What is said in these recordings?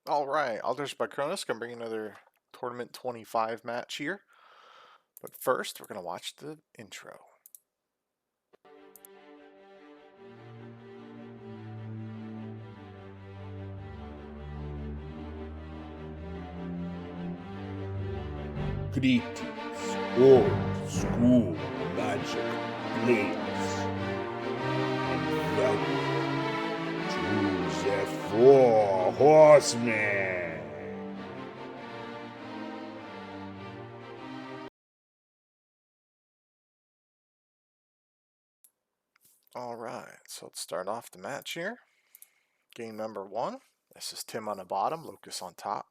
All right, Alders by Cronus gonna bring another Tournament 25 match here. But first, we're gonna watch the intro. Greetings, old school magic players, and welcome to the Four Horsemen. All right, so let's start off the match here. Game number 1. This is Tim on the bottom, Lucas on top.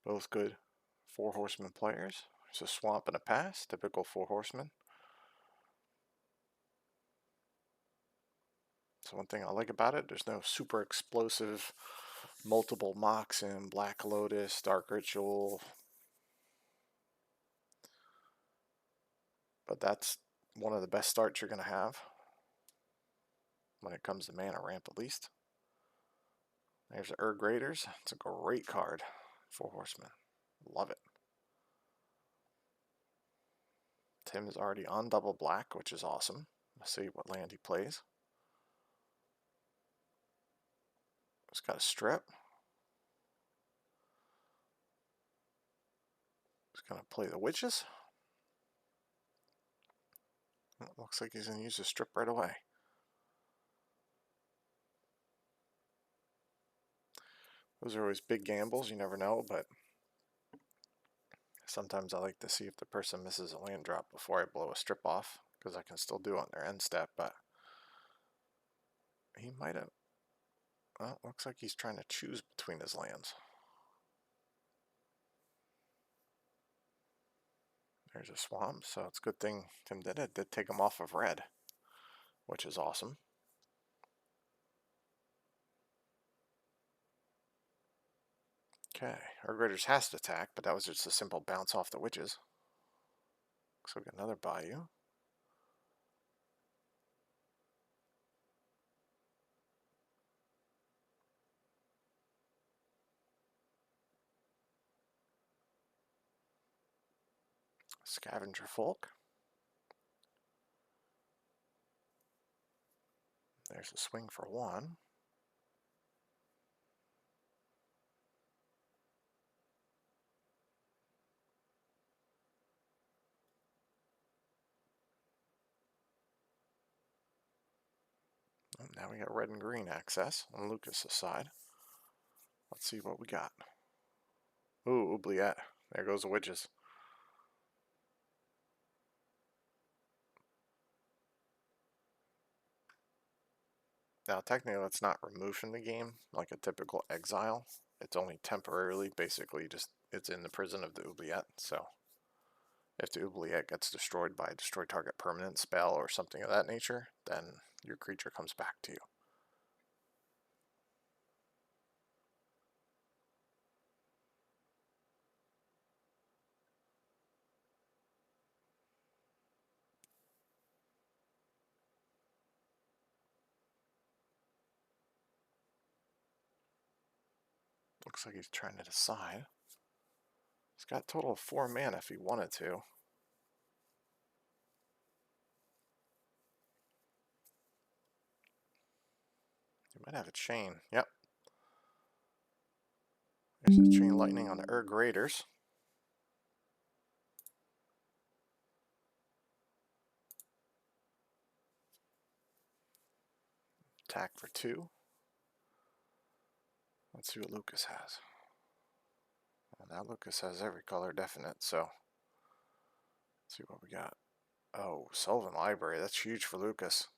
Both good Four Horsemen players. There's a swamp and a pass, typical Four Horsemen. So one thing I like about it, there's no super explosive multiple mocks in Black Lotus, Dark Ritual. But that's one of the best starts you're going to have when it comes to mana ramp, at least. There's the Raiders. It's a great card. Four Horsemen. Love it. Tim is already on double black, which is awesome. Let's see what land he plays. He's got a strip. He's going to play the witches. Looks like he's going to use the strip right away. Those are always big gambles. You never know, but sometimes I like to see if the person misses a land drop before I blow a strip off, because I can still do on their end step, but he might have. Well, looks like he's trying to choose between his lands. There's a swamp, so it's a good thing Tim did it. Did take him off of red, which is awesome. Okay, our Raiders has to attack, but that was just a simple bounce off the witches. So we got another Bayou. Scavenger Folk. There's a swing for 1. And now we got red and green access on Lucas's side. Let's see what we got. Ooh, oubliette. There goes the witches. Now, technically, it's not removed from the game like a typical exile. It's only temporarily, basically, just it's in the prison of the oubliette. So, if the oubliette gets destroyed by a destroy target permanent spell or something of that nature, then your creature comes back to you. Looks like he's trying to decide. He's got a total of 4 mana if he wanted to. He might have a chain. Yep. There's a chain lightning on the Raiders. Attack for 2. Let's see what Lucas has. Well, now Lucas has every color definite, so let's see what we got. Oh, Sylvan Library. That's huge for Lucas.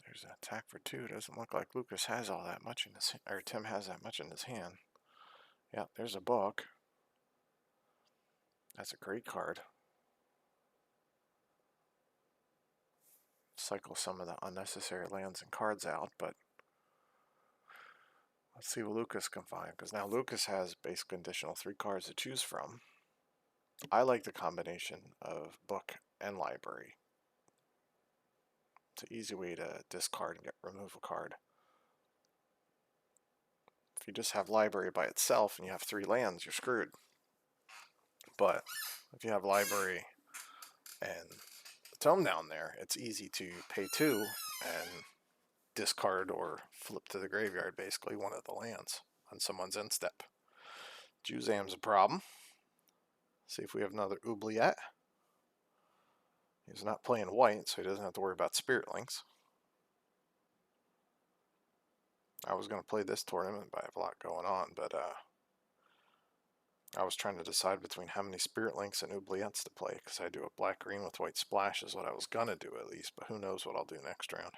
There's an attack for 2. Doesn't look like Lucas has all that much in his, or Tim has that much in his hand. Yep, there's a book. That's a great card. Cycle some of the unnecessary lands and cards out, but let's see what Lucas can find, because now Lucas has basically additional 3 cards to choose from. I like the combination of book and library. It's an easy way to discard and remove a card. If you just have library by itself and you have 3 lands, you're screwed. But if you have library and the tome down there, it's easy to pay 2 and discard or flip to the graveyard basically one of the lands on someone's end step. Juzam's a problem. See if we have another Oubliette. He's not playing white, so he doesn't have to worry about Spirit Links. I was going to play this tournament, but I have a lot going on, but I was trying to decide between how many Spirit Links and Oubliettes to play, because I do a black-green with white splash is what I was going to do at least, but who knows what I'll do next round.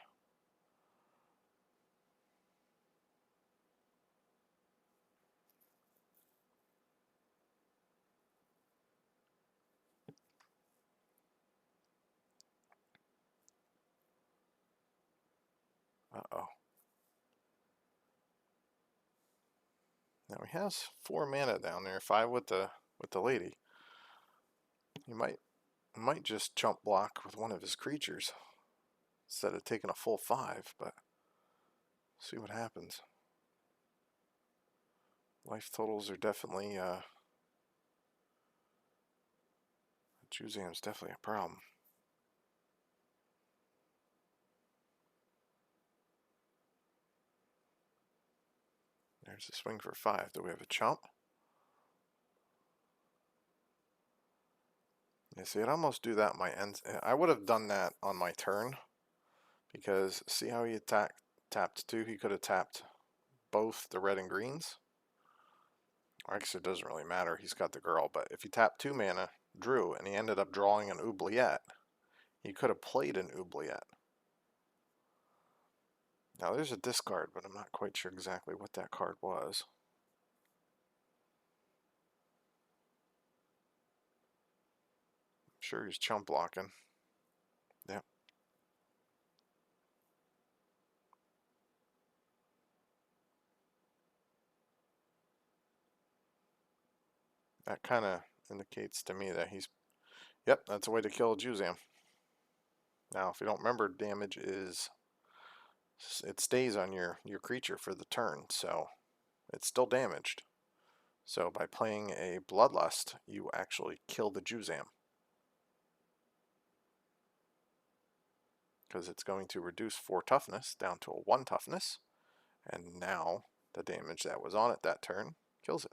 Uh-oh. Now he has 4 mana down there, 5 with the lady. He might just jump block with one of his creatures instead of taking a full 5, but see what happens. Life totals are definitely Juzam's definitely a problem. There's a swing for 5. Do we have a chump? You see, I'd almost do that on my end. I would have done that on my turn, because see how he tapped 2? He could have tapped both the red and greens. Actually, it doesn't really matter. He's got the girl, but if he tapped 2 mana, drew, and he ended up drawing an Oubliette, he could have played an Oubliette. Now there's a discard, but I'm not quite sure exactly what that card was. I'm sure he's chump blocking. Yep. That kind of indicates to me that he's... Yep, that's a way to kill a Juzam. Now, if you don't remember, damage is... It stays on your creature for the turn, so it's still damaged. So by playing a Bloodlust, you actually kill the Juzam, because it's going to reduce 4 toughness down to a 1 toughness, and now the damage that was on it that turn kills it.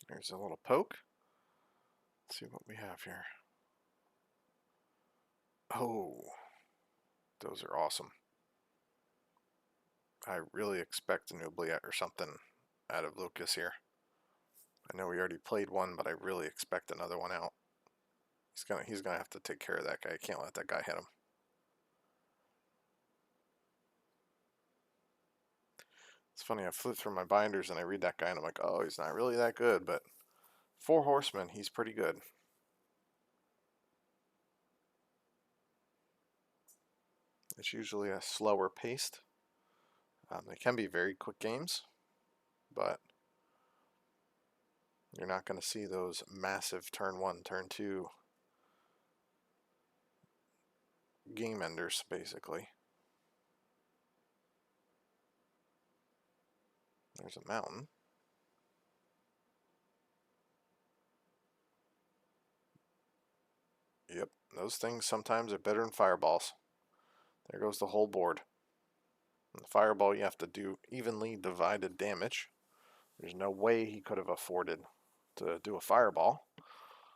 There's a little poke. Let's see what we have here. Oh, those are awesome. I really expect an Oubliette or something out of Lucas here. I know we already played one, but I really expect another one out. He's gonna have to take care of that guy. I can't let that guy hit him. It's funny, I flip through my binders and I read that guy and I'm like, oh, he's not really that good, but 4 horsemen, he's pretty good. It's usually a slower paced. They can be very quick games, but you're not going to see those massive turn 1, turn 2 game enders, basically. There's a mountain. Yep, those things sometimes are better than fireballs. There goes the whole board. In the fireball, you have to do evenly divided damage. There's no way he could have afforded to do a fireball.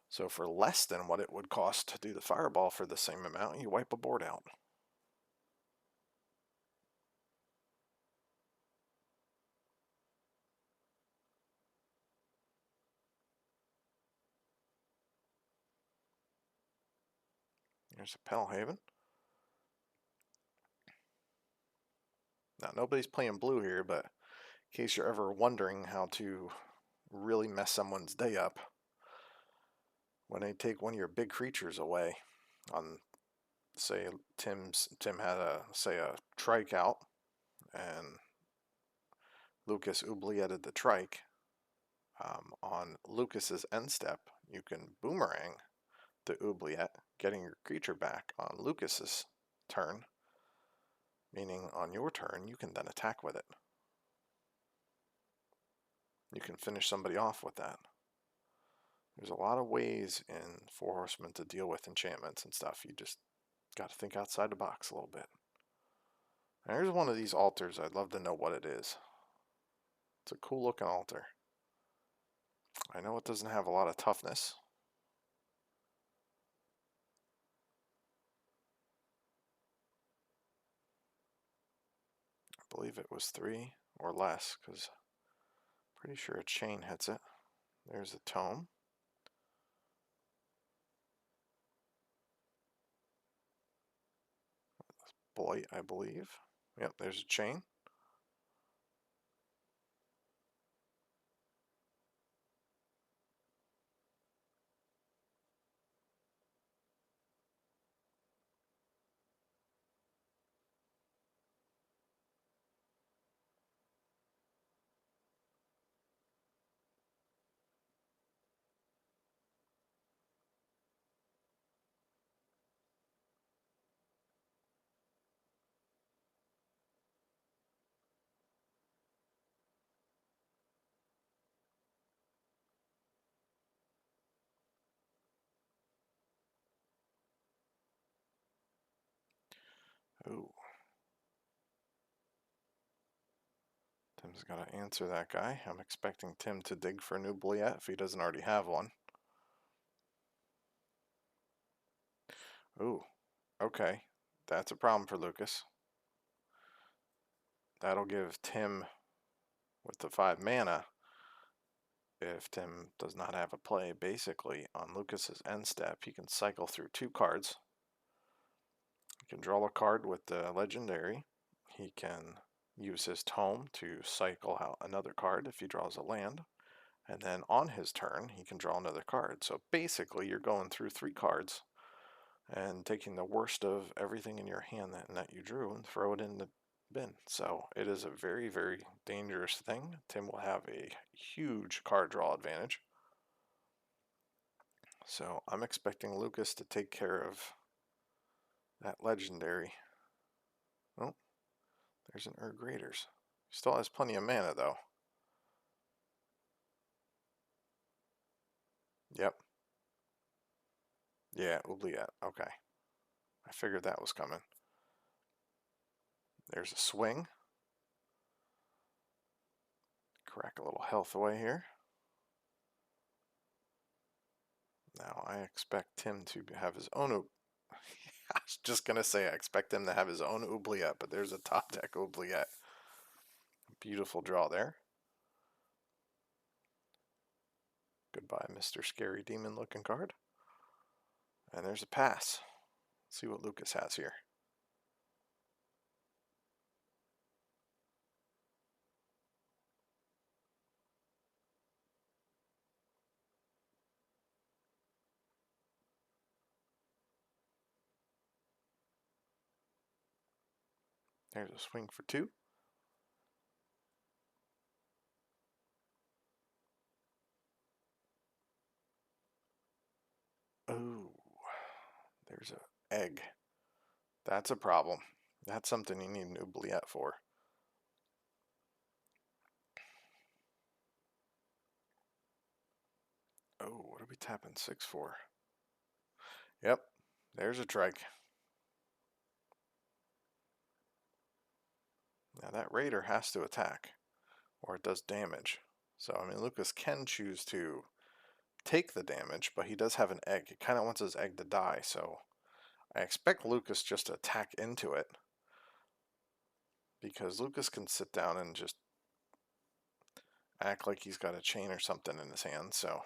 So for less than what it would cost to do the fireball for the same amount, you wipe a board out. There's a Penelhaven. Now, nobody's playing blue here, but in case you're ever wondering how to really mess someone's day up, when they take one of your big creatures away, On say Tim had a trike out, and Lucas oublietted the trike. On Lucas's end step, you can boomerang the oubliette, getting your creature back on Lucas's turn, meaning on your turn you can then attack with it. You can finish somebody off with that. There's a lot of ways in Four Horsemen to deal with enchantments and stuff. You just got to think outside the box a little bit. And here's one of these altars. I'd love to know what it is. It's a cool looking altar. I know it doesn't have a lot of toughness. I believe it was 3 or less, because pretty sure a chain hits it. There's a tome. Blight, I believe. Yep, there's a chain. Ooh. Tim's got to answer that guy. I'm expecting Tim to dig for an oubliette if he doesn't already have one. Ooh. Okay. That's a problem for Lucas. That'll give Tim, with the 5 mana, if Tim does not have a play, basically, on Lucas's end step, he can cycle through 2 cards. He can draw a card with the legendary. He can use his tome to cycle out another card if he draws a land. And then on his turn, he can draw another card. So basically, you're going through 3 cards and taking the worst of everything in your hand that you drew and throw it in the bin. So it is a very, very dangerous thing. Tim will have a huge card draw advantage. So I'm expecting Lucas to take care of that legendary. Oh, there's an Urg Raiders. Still has plenty of mana though. Yep. Yeah, oubliette. Okay. I figured that was coming. There's a swing. Crack a little health away here. Now I expect Tim to have his own. I was just gonna say I expect him to have his own oubliette, but there's a top deck oubliette. Beautiful draw there. Goodbye, Mr. Scary Demon looking card. And there's a pass. Let's see what Lucas has here. There's a swing for 2. Oh, there's an egg. That's a problem. That's something you need an oubliette for. Oh, what are we tapping 6 for? Yep, there's a trike. Now that raider has to attack, or it does damage. So, I mean, Lucas can choose to take the damage, but he does have an egg. He kind of wants his egg to die, so I expect Lucas just to attack into it, because Lucas can sit down and just act like he's got a chain or something in his hand, so.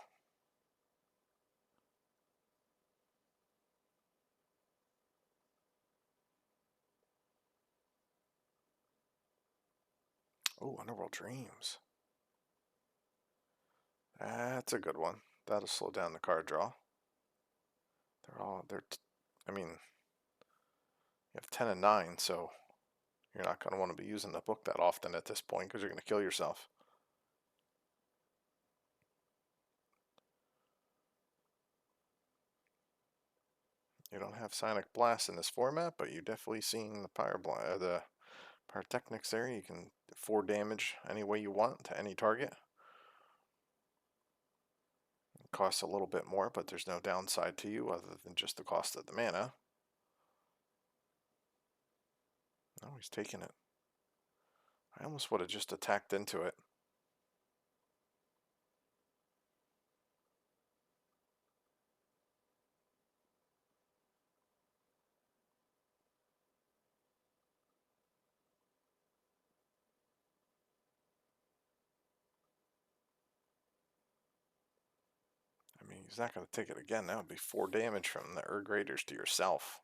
Oh, Underworld Dreams. That's a good one. That'll slow down the card draw. I mean, you have 10 and 9, so you're not going to want to be using the book that often at this point because you're going to kill yourself. You don't have Sonic Blast in this format, but you're definitely seeing the Pyrotechnics there. You can 4 damage any way you want to any target. It costs a little bit more, but there's no downside to you other than just the cost of the mana. Oh, he's taking it. I almost would have just attacked into it. I mean, he's not going to take it again. That would be 4 damage from the Urg Raiders to yourself.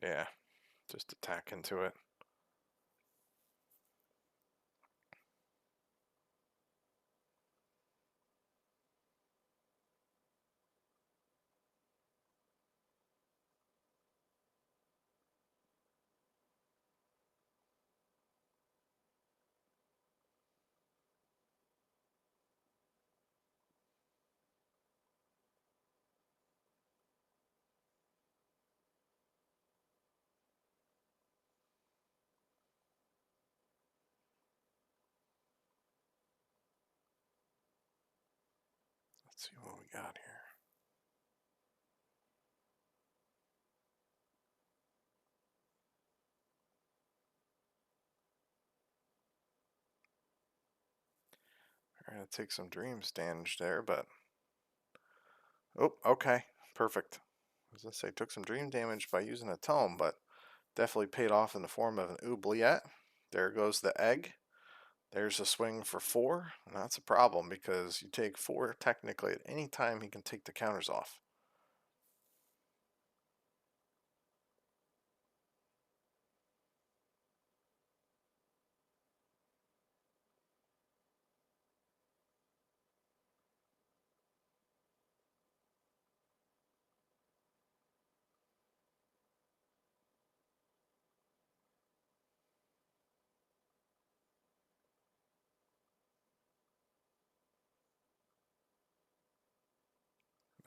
Yeah, just attack into it. Let's see what we got here. We're going to take some dreams damage there, but... Oh, okay. Perfect. As I say, took some dream damage by using a tome, but definitely paid off in the form of an oubliette. There goes the egg. There's a swing for 4, and that's a problem because you take 4 technically at any time he can take the counters off.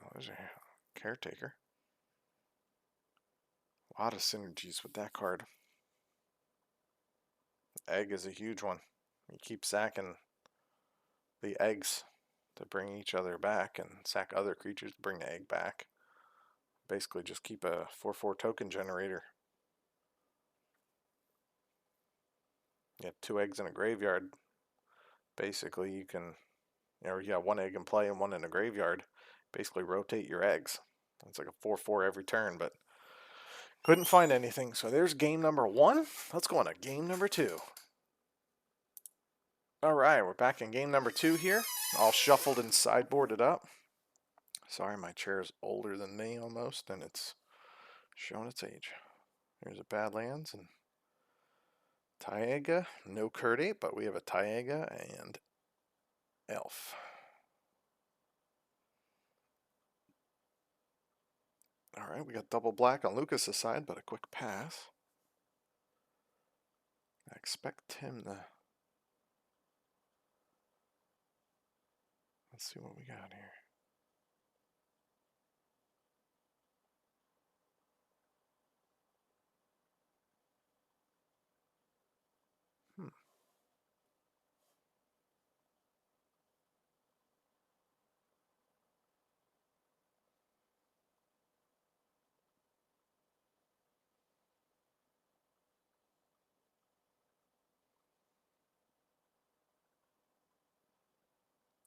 Oh, there's a caretaker. A lot of synergies with that card. Egg is a huge one. You keep sacking the eggs to bring each other back and sack other creatures to bring the egg back. Basically just keep a 4/4 token generator. You have 2 eggs in a graveyard. Basically you can, or you have 1 egg in play and 1 in a graveyard. Basically rotate your eggs. It's like a 4/4 every turn, but couldn't find anything. So there's game number 1. Let's go on to game number 2. Alright, we're back in game number 2 here. All shuffled and sideboarded up. Sorry, my chair is older than me almost, and it's showing its age. Here's a Badlands and Taiga. No Curdy, but we have a Taiga and Elf. Alright, we got double black on Lucas' side, but a quick pass. I expect him to... Let's see what we got here.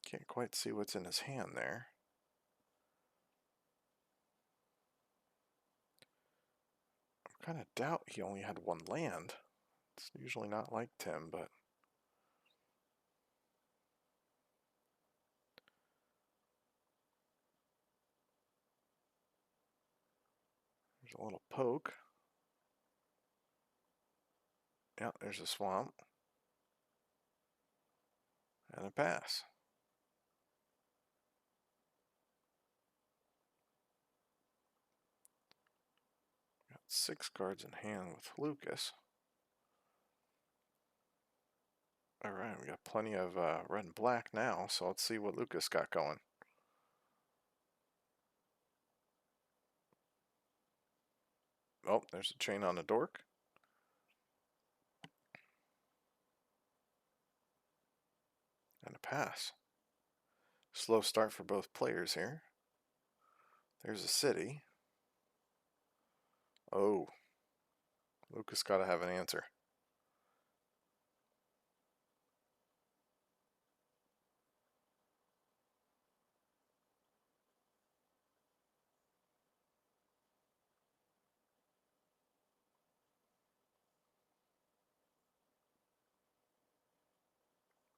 Can't quite see what's in his hand there. I kind of doubt he only had 1 land. It's usually not like Tim, but... There's a little poke. Yeah, there's a swamp. And a pass. 6 cards in hand with Lucas. Alright, we got plenty of red and black now, so let's see what Lucas got going. Oh, there's a chain on the dork. And a pass. Slow start for both players here. There's a city. Oh, Lucas got to have an answer.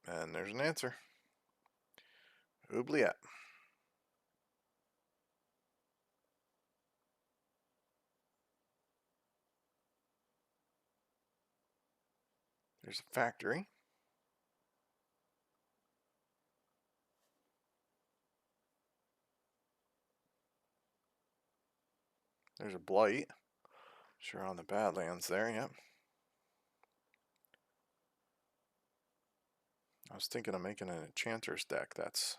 And there's an answer. Oubliette. There's a factory. There's a blight. Sure on the Badlands there, yep. I was thinking of making an Enchanter's deck that's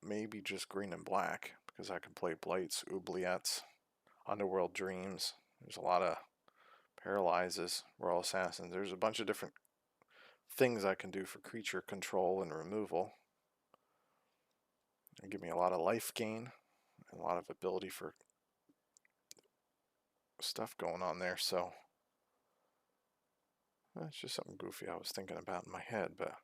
maybe just green and black, because I can play Blights, Oubliettes, Underworld Dreams. There's a lot of Paralyzes, Royal Assassins. There's a bunch of different things I can do for creature control and removal. They give me a lot of life gain, and a lot of ability for stuff going on there, so that's just something goofy I was thinking about in my head, but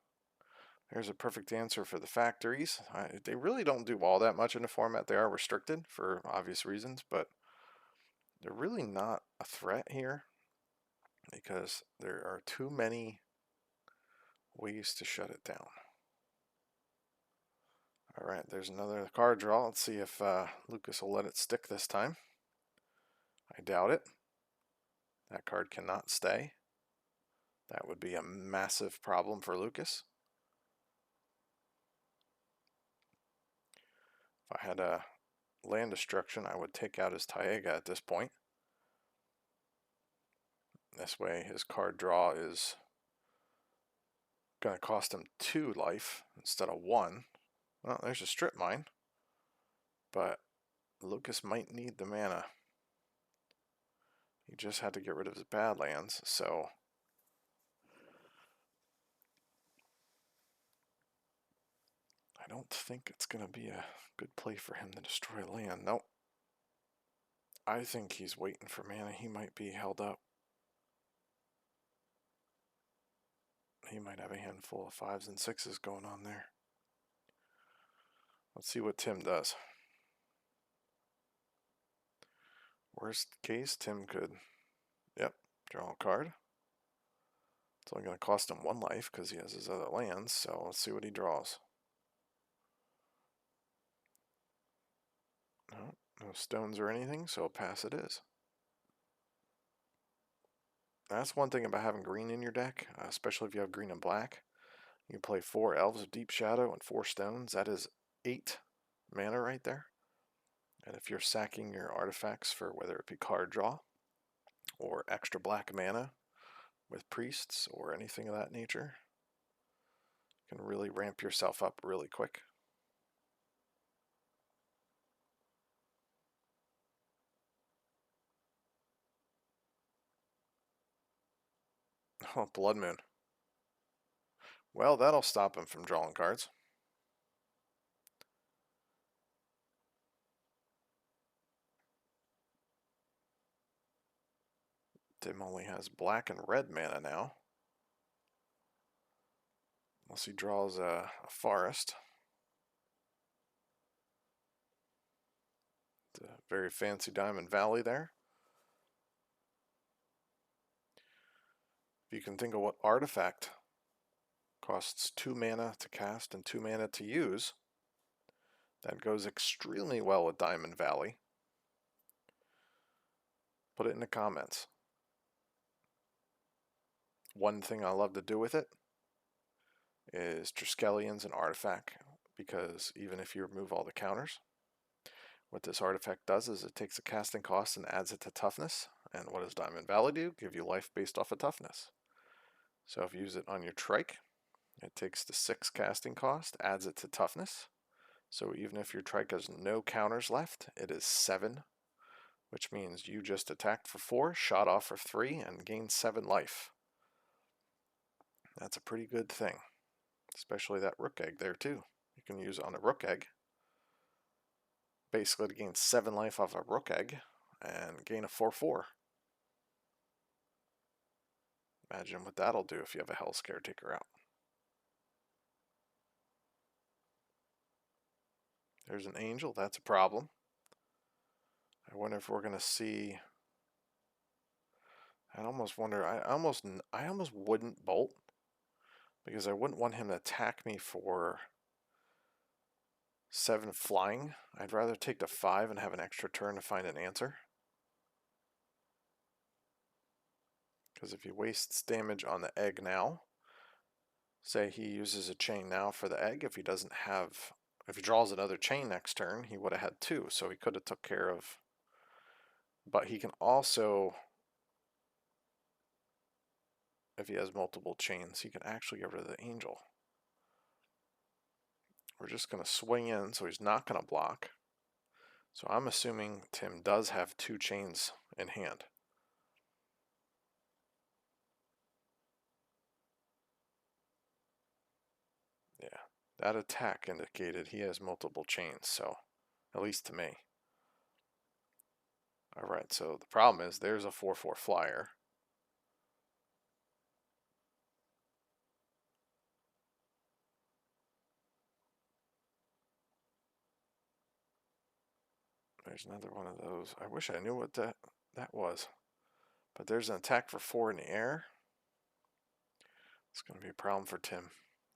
there's a perfect answer for the factories. They really don't do all that much in the format. They are restricted for obvious reasons, but they're really not a threat here because there are too many ways to shut it down. Alright, there's another card draw. Let's see if Lucas will let it stick this time. I doubt it. That card cannot stay. That would be a massive problem for Lucas. If I had a land destruction, I would take out his Taiga at this point. This way his card draw is going to cost him 2 life instead of 1. Well, there's a strip mine, but Lucas might need the mana. He just had to get rid of his Badlands, so I don't think it's going to be a good play for him to destroy land. Nope. I think he's waiting for mana. He might be held up. He might have a handful of 5s and 6s going on there. Let's see what Tim does. Worst case, Tim could, yep, draw a card. It's only going to cost him 1 life because he has his other lands, so let's see what he draws. No, no stones or anything, so a pass it is. That's one thing about having green in your deck, especially if you have green and black. You can play 4 Elves of Deep Shadow and 4 stones. That is 8 mana right there. And if you're sacking your artifacts for whether it be card draw or extra black mana with priests or anything of that nature, you can really ramp yourself up really quick. Oh, Blood Moon. Well, that'll stop him from drawing cards. Tim only has black and red mana now. Unless he draws a forest. It's a very fancy Diamond Valley there. If you can think of what artifact costs 2 mana to cast and 2 mana to use, that goes extremely well with Diamond Valley. Put it in the comments. One thing I love to do with it is Triskelions and Artifact, because even if you remove all the counters, What this artifact does is it takes a casting cost and adds it to toughness. And what does Diamond Valley do? Give you life based off of toughness. So if you use it on your trike, it takes the 6 casting cost, adds it to toughness. So even if your trike has no counters left, it is 7, which means you just attacked for 4, shot off for 3, and gained 7 life. That's a pretty good thing, especially that rook egg there too. You can use it on a rook egg, basically to gain 7 life off a rook egg and gain a 4/4. Imagine what that'll do if you have a Hell's Caretaker out. There's an angel, that's a problem. I wonder if we're going to see... I almost wonder, I almost wouldn't bolt, because I wouldn't want him to attack me for 7 flying. I'd rather take the 5 and have an extra turn to find an answer. Because if he wastes damage on the egg now, say he uses a chain now for the egg, if he draws another chain next turn, he would have had 2, so he could have took care of. But he can also, if he has multiple chains, he can actually get rid of the angel. We're just going to swing in, so he's not going to block. So I'm assuming Tim does have 2 chains in hand. Yeah, that attack indicated he has multiple chains, so at least to me. Alright, so the problem is there's a 4/4 flyer. There's another one of those. I wish I knew what that was. But there's an attack for 4 in the air. It's going to be a problem for Tim.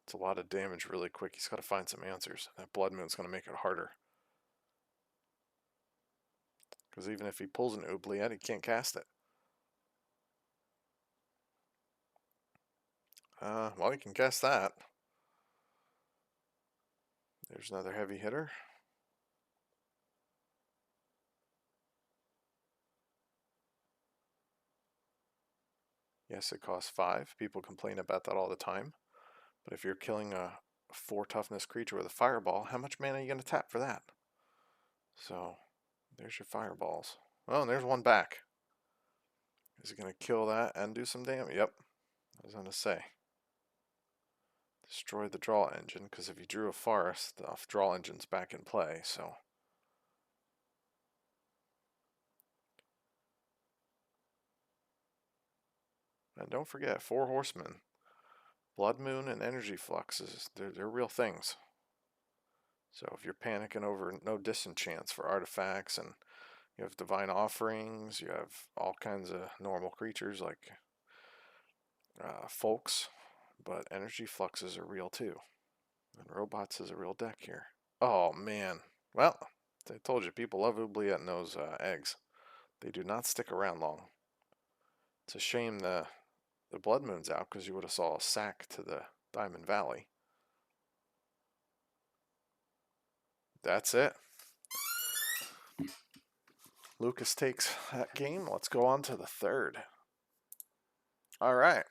It's a lot of damage really quick. He's got to find some answers. That Blood Moon's going to make it harder. Because even if he pulls an Oubliette, he can't cast it. Well, he can cast that. There's another heavy hitter. Yes, it costs 5. People complain about that all the time. But if you're killing a 4 toughness creature with a fireball, how much mana are you going to tap for that? So, there's your fireballs. Oh, and there's one back. Is he going to kill that and do some damage? Yep. I was going to say. Destroy the draw engine, because if you drew a forest, the draw engine's back in play, so. And don't forget, 4 horsemen. Blood Moon and Energy Fluxes, they're real things. So if you're panicking over no disenchants for artifacts, and you have Divine Offerings, you have all kinds of normal creatures like folks, but Energy Fluxes are real too. And Robots is a real deck here. Oh man, well, I told you, people love Oubliette and those eggs. They do not stick around long. It's a shame the Blood Moon's out, because you would have saw a sack to the Diamond Valley. That's it. Lucas takes that game. Let's go on to the third. All right.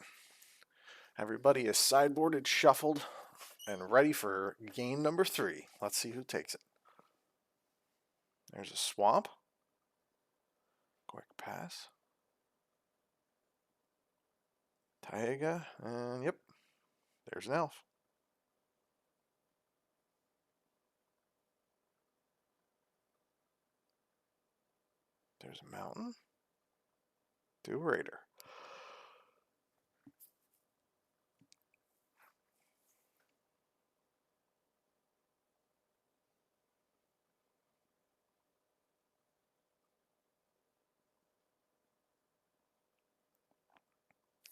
Everybody is sideboarded, shuffled, and ready for game number 3. Let's see who takes it. There's a swamp. Quick pass. Taiga, and yep, there's an elf. There's a mountain. Do Raider.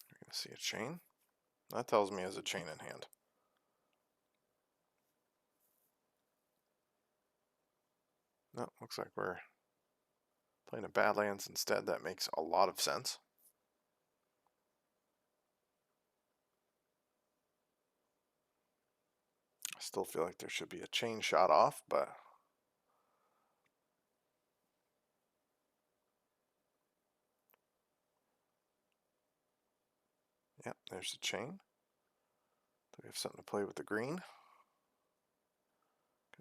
You're going to see a chain. That tells me there's a chain in hand. No, looks like we're playing a Badlands instead. That makes a lot of sense. I still feel like there should be a chain shot off, but Yep, there's the chain. Do we have something to play with the green? Gonna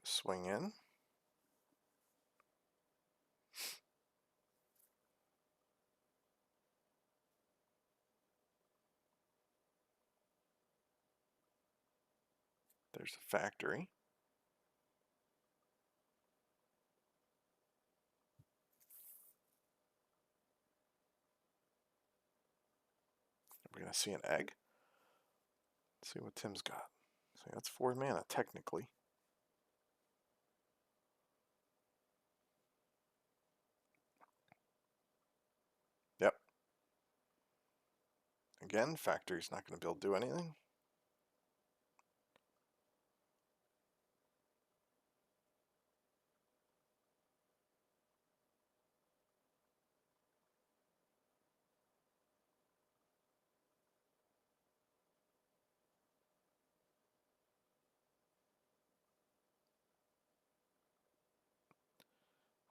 swing in. There's the factory. We're gonna see an egg. Let's see what Tim's got. So that's 4 mana technically. Yep. Again, factory's not going to be able to do anything.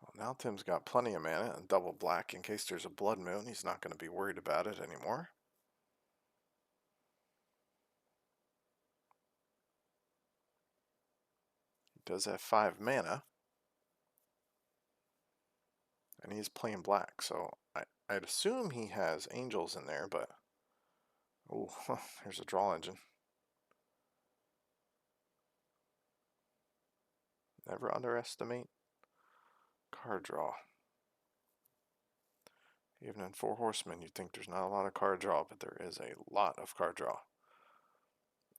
Well, now Tim's got plenty of mana and double black in case there's a blood moon. He's not going to be worried about it anymore. He does have 5 mana. And he's playing black, so I'd assume he has angels in there, but... Oh, there's a draw engine. Never underestimate card draw. Even in 4 horsemen, you'd think there's not a lot of card draw, but there is a lot of card draw.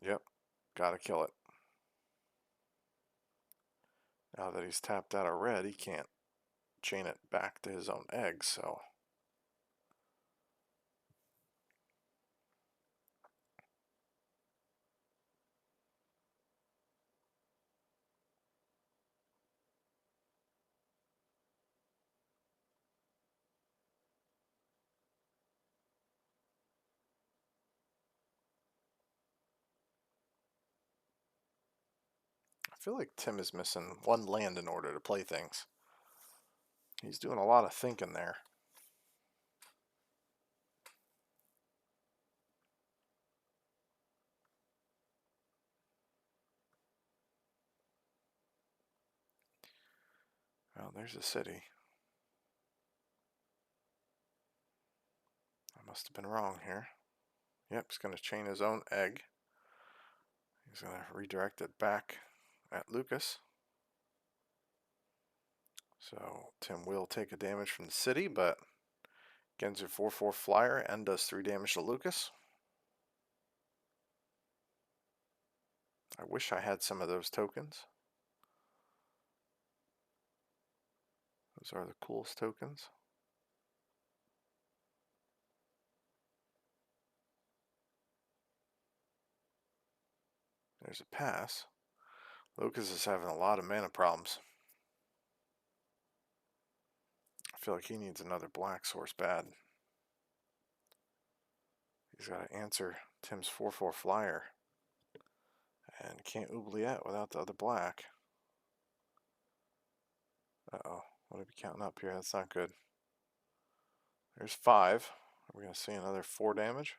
Yep, gotta kill it. Now that he's tapped out a red, he can't chain it back to his own eggs, so... I feel like Tim is missing 1 land in order to play things. He's doing a lot of thinking there. Well, there's a city. I must have been wrong here. Yep, he's going to chain his own egg. He's going to redirect it back at Lucas. So Tim will take a damage from the city, but Gen's a 4/4 flyer and does 3 damage to Lucas. I wish I had some of those tokens. Those are the coolest tokens. There's a pass. Lucas is having a lot of mana problems. I feel like he needs another black source bad. He's got to answer Tim's 4/4 flyer. And can't oubliette without the other black. Uh-oh. What are we counting up here? That's not good. There's 5. Are we going to see another 4 damage?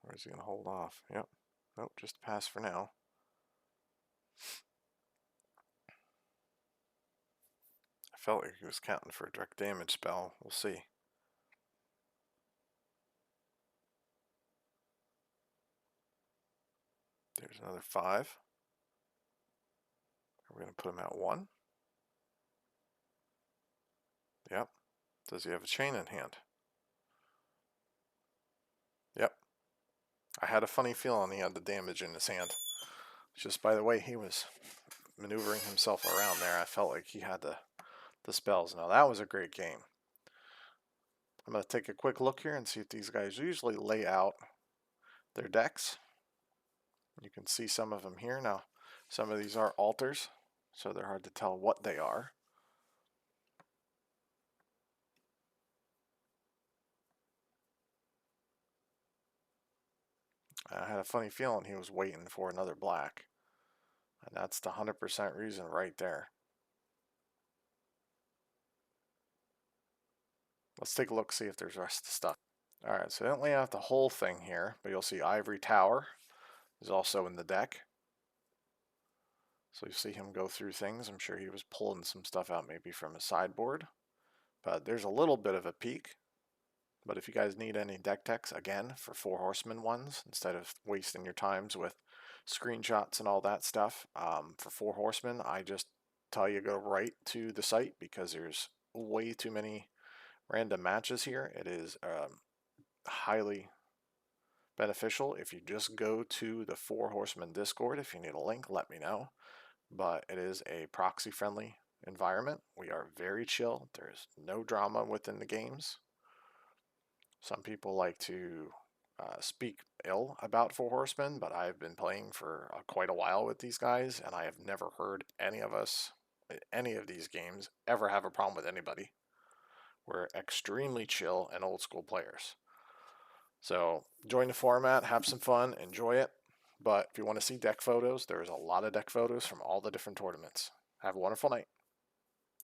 Or is he going to hold off? Yep. Nope, just pass for now. I felt like he was counting for a direct damage spell. We'll see. There's another 5. Are we going to put him at 1? Yep. Does he have a chain in hand? Yep. I had a funny feeling he had the damage in his hand. Just by the way he was maneuvering himself around there, I felt like he had the spells. Now that was a great game. I'm going to take a quick look here and see if these guys usually lay out their decks. You can see some of them here. Now, some of these are altars, so they're hard to tell what they are. I had a funny feeling he was waiting for another black. And that's the 100% reason right there. Let's take a look, see if there's the rest of the stuff. Alright, so I didn't lay out the whole thing here, but you'll see Ivory Tower is also in the deck. So you see him go through things. I'm sure he was pulling some stuff out maybe from his sideboard. But there's a little bit of a peek. But if you guys need any deck techs, again, for Four Horsemen ones, instead of wasting your times with screenshots and all that stuff, for Four Horsemen, I just tell you go right to the site because there's way too many random matches here. It is highly beneficial if you just go to the Four Horsemen Discord. If you need a link, let me know. But it is a proxy friendly environment. We are very chill. There's no drama within the games. Some people like to speak ill about Four Horsemen, but I've been playing for quite a while with these guys, and I have never heard any of us, any of these games, ever have a problem with anybody. We're extremely chill and old school players. So join the format, have some fun, enjoy it. But if you want to see deck photos, there's a lot of deck photos from all the different tournaments. Have a wonderful night.